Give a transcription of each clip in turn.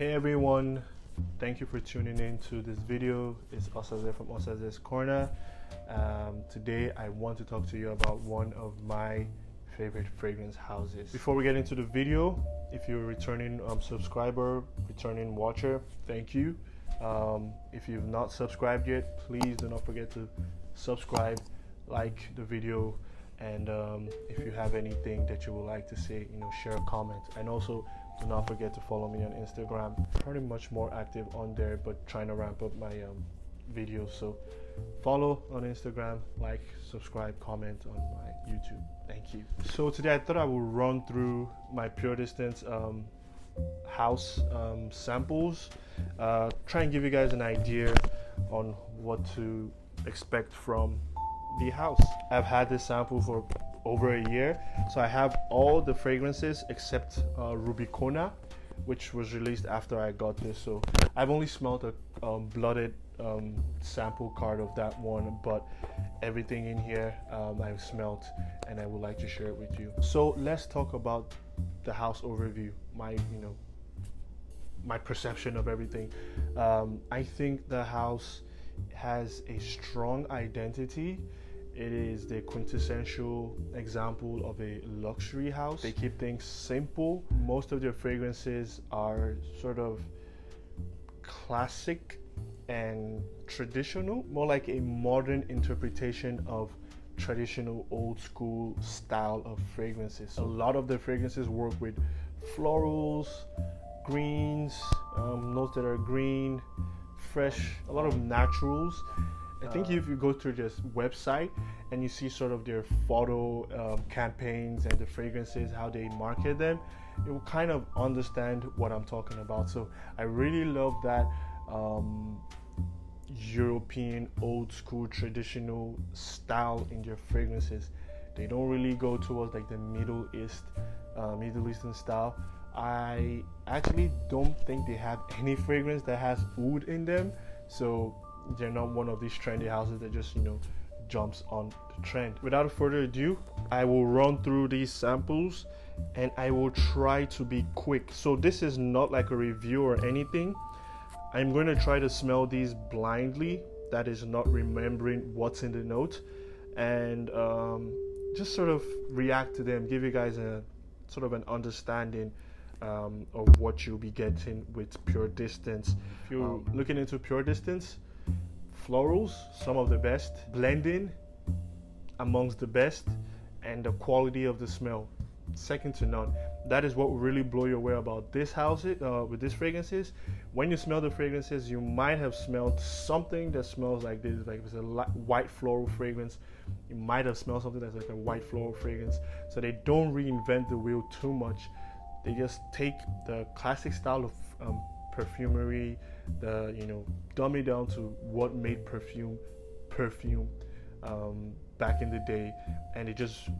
Hey everyone, thank you for tuning in to this video. It's Osaze from Osaze's Corner. Today I want to talk to you about one of my favorite fragrance houses. Before we get into the video, if you're a returning subscriber, returning watcher, thank you. If you've not subscribed yet, please do not forget to subscribe, like the video, and if you have anything that you would like to say, share a comment. And also do not forget to follow me on Instagram. Pretty much more active on there, but trying to ramp up my videos. So follow on Instagram, like, subscribe, comment on my YouTube. Thank you. So today I thought I would run through my Pure Distance house samples, try and give you guys an idea on what to expect from the house. I've had this sample for over a year, so I have all the fragrances except Rubicona, which was released after I got this. So I've only smelled a blooded sample card of that one, but everything in here I've smelled, and I would like to share it with you. So let's talk about the house overview, my perception of everything. I think the house has a strong identity. It is the quintessential example of a luxury house. They keep things simple. Most of their fragrances are sort of classic and traditional, more like a modern interpretation of traditional old school style of fragrances. A lot of the fragrances work with florals, greens, notes that are green, fresh, a lot of naturals. I think if you go through this website and you see sort of their photo campaigns and the fragrances, how they market them, you will kind of understand what I'm talking about. So I really love that European old school traditional style in their fragrances. They don't really go towards like the Middle Eastern style. I actually don't think they have any fragrance that has oud in them, so they're not one of these trendy houses that just jumps on the trend. Without further ado, I will run through these samples and I will try to be quick. So this is not like a review or anything. I'm going to try to smell these blindly, that is not remembering what's in the note, and just sort of react to them, give you guys a sort of an understanding of what you'll be getting with Pure Distance. If you're looking into Pure Distance, florals, some of the best, blending amongst the best, and the quality of the smell, second to none. That is what will really blow you away about this house with these fragrances. When you smell the fragrances, you might have smelled something that smells like this, like if it's a white floral fragrance, you might have smelled something that's like a white floral fragrance. So they don't reinvent the wheel too much. They just take the classic style of perfumery, dumb it down to what made perfume back in the day, and they just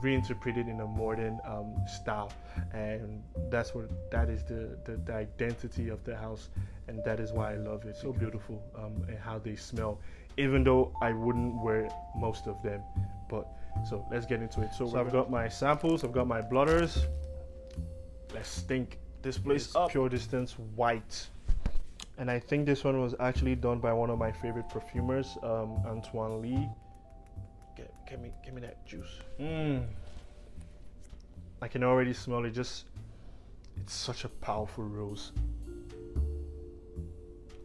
reinterpret it in a modern style. And that is the identity of the house, and that is why I love it. So beautiful, and how they smell, even though I wouldn't wear most of them. But so let's get into it. So I've got my samples, I've got my blotters. Let's stink this place up. Pure Distance White, and I think this one was actually done by one of my favorite perfumers, Antoine Lee. Give me that juice. I can already smell it. It's such a powerful rose.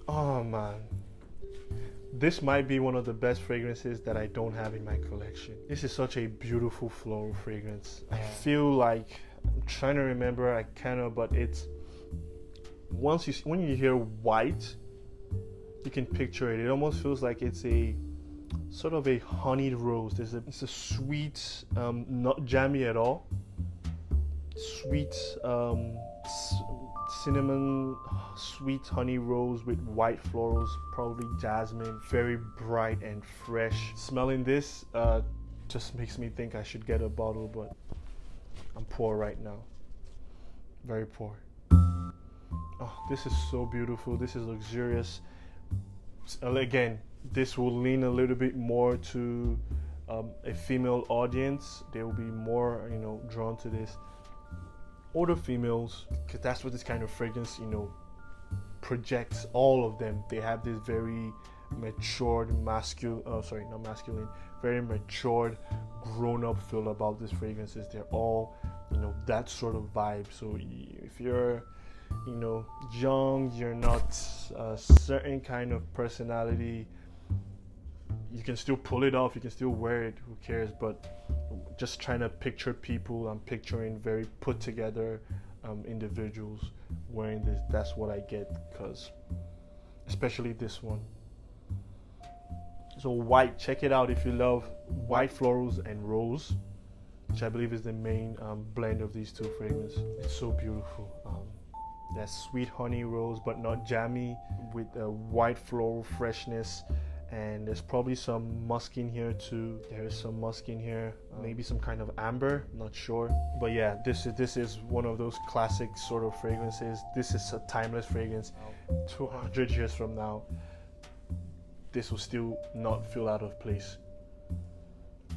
Oh man, this might be one of the best fragrances that I don't have in my collection. This is such a beautiful floral fragrance. I feel like, I'm trying to remember, I cannot, but it's when you hear white, you can picture it. It almost feels like it's a sort of a honeyed rose. It's a sweet, not jammy at all, sweet cinnamon, sweet honey rose with white florals, probably jasmine, very bright and fresh. Smelling this just makes me think I should get a bottle, but I'm poor right now, very poor. Oh, this is so beautiful. This is luxurious. Again, this will lean a little bit more to a female audience. They will be more, drawn to this. Older females, because that's what this kind of fragrance, projects, all of them. They have this very matured very matured, grown-up feel about these fragrances. They're all, that sort of vibe. So if you're, young, you're not a certain kind of personality, you can still pull it off, you can still wear it, who cares? But just trying to picture people, I'm picturing very put together individuals wearing this. That's what I get, because especially this one. So white, check it out if you love white florals and rose, which I believe is the main blend of these two fragrances. It's so beautiful. That sweet honey rose, but not jammy, with a white floral freshness. And there's probably some musk in here too. There's some musk in here, maybe some kind of amber, not sure. But yeah, this is one of those classic sort of fragrances. This is a timeless fragrance. 200 years from now, this will still not feel out of place.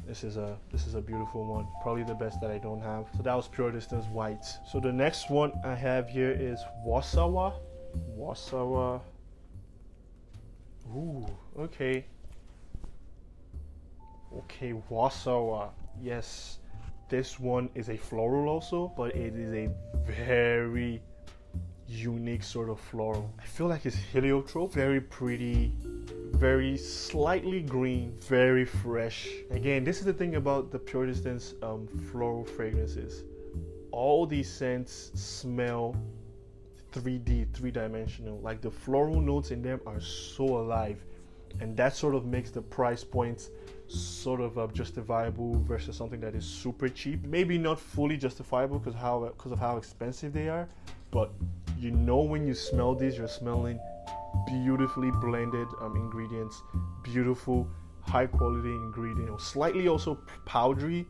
This is a beautiful one, probably the best that I don't have. So that was Pure Distance White. So the next one I have here is Warszawah. Ooh, okay, Warszawah. Yes, this one is a floral also, but it is a very unique sort of floral. I feel like it's heliotrope, very pretty, very slightly green, very fresh. Again, this is the thing about the Pure Distance floral fragrances. All these scents smell 3D, three-dimensional. Like the floral notes in them are so alive, and that sort of makes the price points sort of justifiable versus something that is super cheap. Maybe not fully justifiable because of how expensive they are, but when you smell these, you're smelling beautifully blended ingredients, beautiful high quality ingredients, slightly also powdery.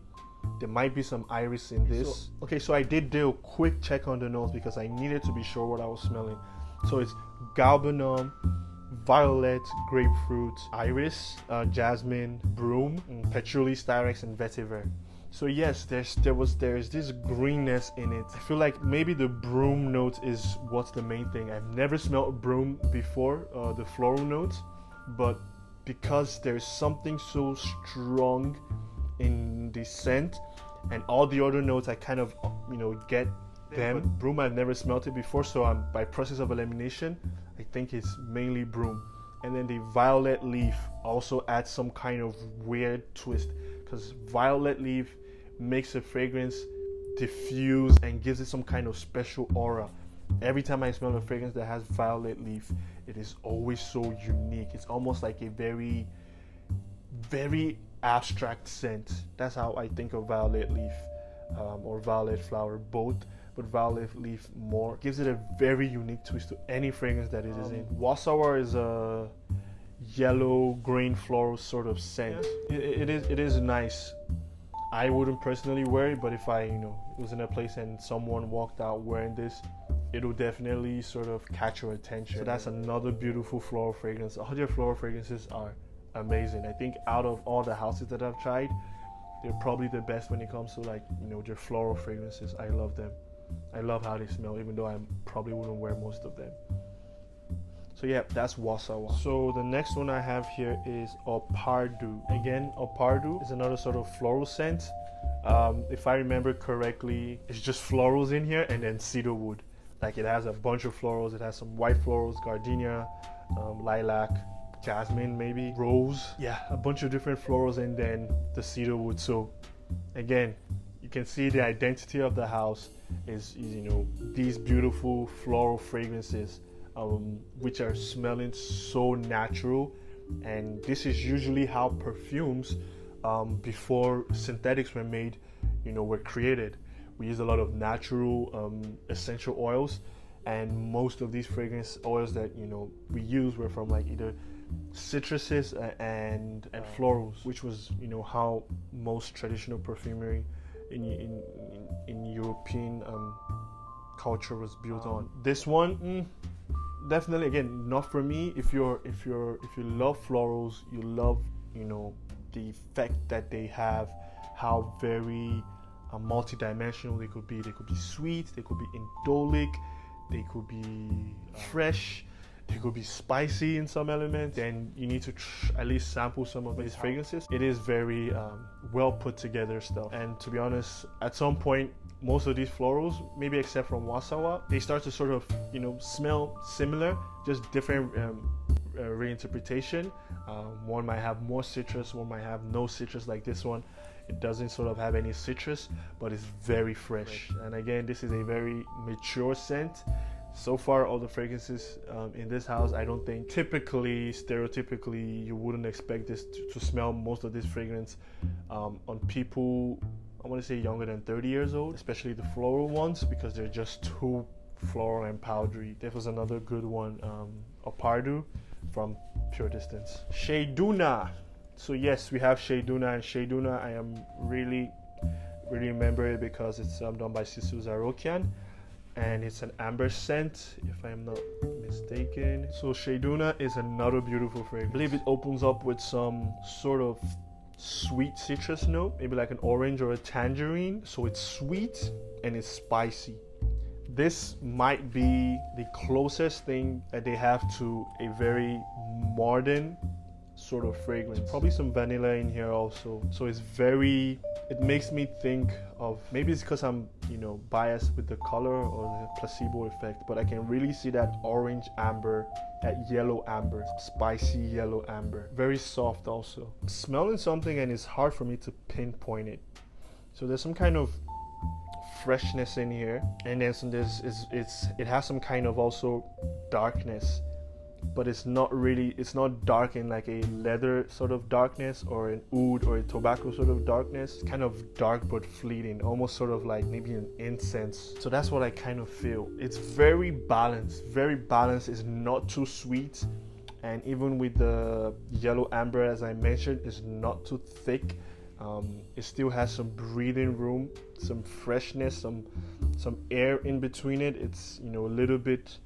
There might be some iris in this. So I did do a quick check on the notes because I needed to be sure what I was smelling. So it's galbanum, violet, grapefruit, iris, jasmine, broom, patchouli, styrax, and vetiver. So yes, there's this greenness in it. I feel like maybe the broom note is what's the main thing. I've never smelled broom before, the floral notes, but because there's something so strong in the scent, and all the other notes I kind of get them. But broom, I've never smelled it before, so by process of elimination I think it's mainly broom. And then the violet leaf also adds some kind of weird twist, because violet leaf makes a fragrance diffuse and gives it some kind of special aura. Every time I smell a fragrance that has violet leaf, it is always so unique. It's almost like a very, very abstract scent. That's how I think of violet leaf or violet flower, both, but violet leaf more gives it a very unique twist to any fragrance that it is in. Warszawah is a yellow grain floral sort of scent. Yes. It is nice. I wouldn't personally wear it, but if I was in a place and someone walked out wearing this, it'll definitely sort of catch your attention. So that's another beautiful floral fragrance. All your floral fragrances are amazing. I think out of all the houses that I've tried, they're probably the best when it comes to their floral fragrances. I love them. I love how they smell, even though I probably wouldn't wear most of them. So yeah, that's Warszawah. So the next one I have here is OPARDU. Again, OPARDU is another sort of floral scent. If I remember correctly, it's just florals in here and then cedarwood. Like it has a bunch of florals. It has some white florals, gardenia, lilac, jasmine, maybe rose. Yeah, a bunch of different florals and then the cedarwood. So again, you can see the identity of the house is these beautiful floral fragrances, which are smelling so natural. And this is usually how perfumes before synthetics were made were created. We use a lot of natural essential oils, and most of these fragrance oils that we use were from either citruses and florals, which was how most traditional perfumery in European culture was built on. This one definitely, again, not for me. If you love florals, you love the effect that they have, how very multi-dimensional they could be. They could be sweet, they could be indolic, they could be fresh. They could be spicy in some elements, and you need to at least sample some of these fragrances. It is very well put together stuff. And to be honest, at some point, most of these florals, maybe except from Warsawa, they start to sort of, you know, smell similar, just different reinterpretation. One might have more citrus, one might have no citrus like this one. It doesn't sort of have any citrus, but it's very fresh. And again, this is a very mature scent. So far, all the fragrances in this house, I don't think stereotypically, you wouldn't expect this to smell most of this fragrance on people, I want to say younger than 30 years old, especially the floral ones, because they're just too floral and powdery. This was another good one, OPARDU from Pure Distance. SHEIDUNA. So yes, we have SHEIDUNA, and SHEIDUNA, I am really remember it because it's done by Sisu Zarokian. And it's an amber scent, if I'm not mistaken. So SHEIDUNA is another beautiful fragrance. I believe it opens up with some sort of sweet citrus note, maybe like an orange or a tangerine. So it's sweet and it's spicy. This might be the closest thing that they have to a very modern sort of fragrance. Probably some vanilla in here also. So it's very, it makes me think of, maybe it's because I'm, you know, biased with the color or the placebo effect, but I can really see that orange amber, that yellow amber, spicy yellow amber. Very soft also. I'm smelling something and it's hard for me to pinpoint it. So there's some kind of freshness in here, and then it has some kind of also darkness, but it's not dark in like a leather sort of darkness or an oud or a tobacco sort of darkness. It's kind of dark but fleeting, almost sort of like maybe an incense. So that's what I kind of feel. It's very balanced. It's not too sweet, and even with the yellow amber, as I mentioned, it's not too thick. It still has some breathing room, some freshness, some air in between it. It's, you know, a little bit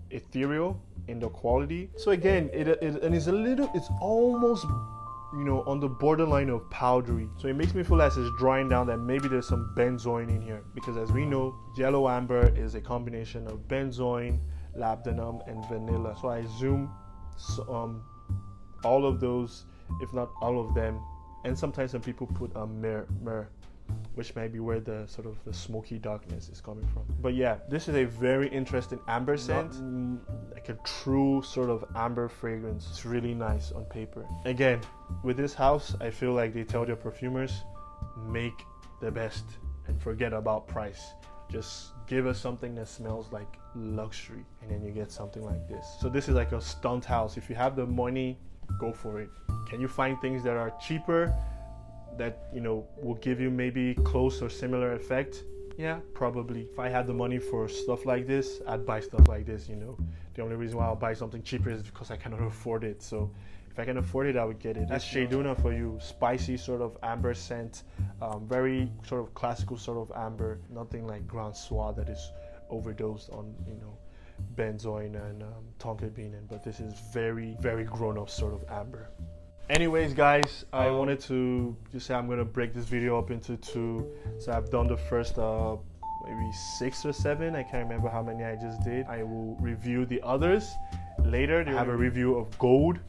ethereal in the quality. So again, it's almost, you know, on the borderline of powdery. So it makes me feel as it's drying down that maybe there's some benzoin in here, because as we know, yellow amber is a combination of benzoin, labdanum, and vanilla. So I assume all of those, if not all of them, and sometimes some people put myrrh, which might be where the sort of the smoky darkness is coming from. But yeah, this is a very interesting amber scent, like a true sort of amber fragrance. It's really nice on paper. Again, with this house, I feel like they tell their perfumers, make the best and forget about price. Just give us something that smells like luxury, and then you get something like this. So this is like a stunt house. If you have the money, go for it. Can you find things that are cheaper that, you know, will give you maybe close or similar effect? Yeah, probably. If I had the money for stuff like this, I'd buy stuff like this, you know. The only reason why I'll buy something cheaper is because I cannot afford it. So if I can afford it, I would get it. That's SHEIDUNA for you. Spicy sort of amber scent, very sort of classical sort of amber. Nothing like Grand Soir that is overdosed on, you know, benzoin and tonka bean, but this is very, very grown-up sort of amber. Anyways, guys, I wanted to just say I'm gonna break this video up into two. So I've done the first maybe 6 or 7. I can't remember how many I just did. I will review the others later. I have a review of Gold.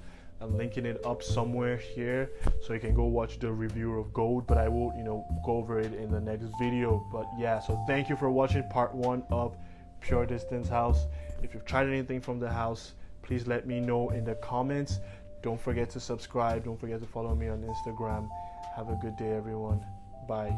I'm linking it up somewhere here, so you can go watch the review of Gold, but I will, you know, go over it in the next video. But yeah, so thank you for watching part 1 of Pure Distance house. If you've tried anything from the house, please let me know in the comments. Don't forget to subscribe. Don't forget to follow me on Instagram. Have a good day, everyone. Bye.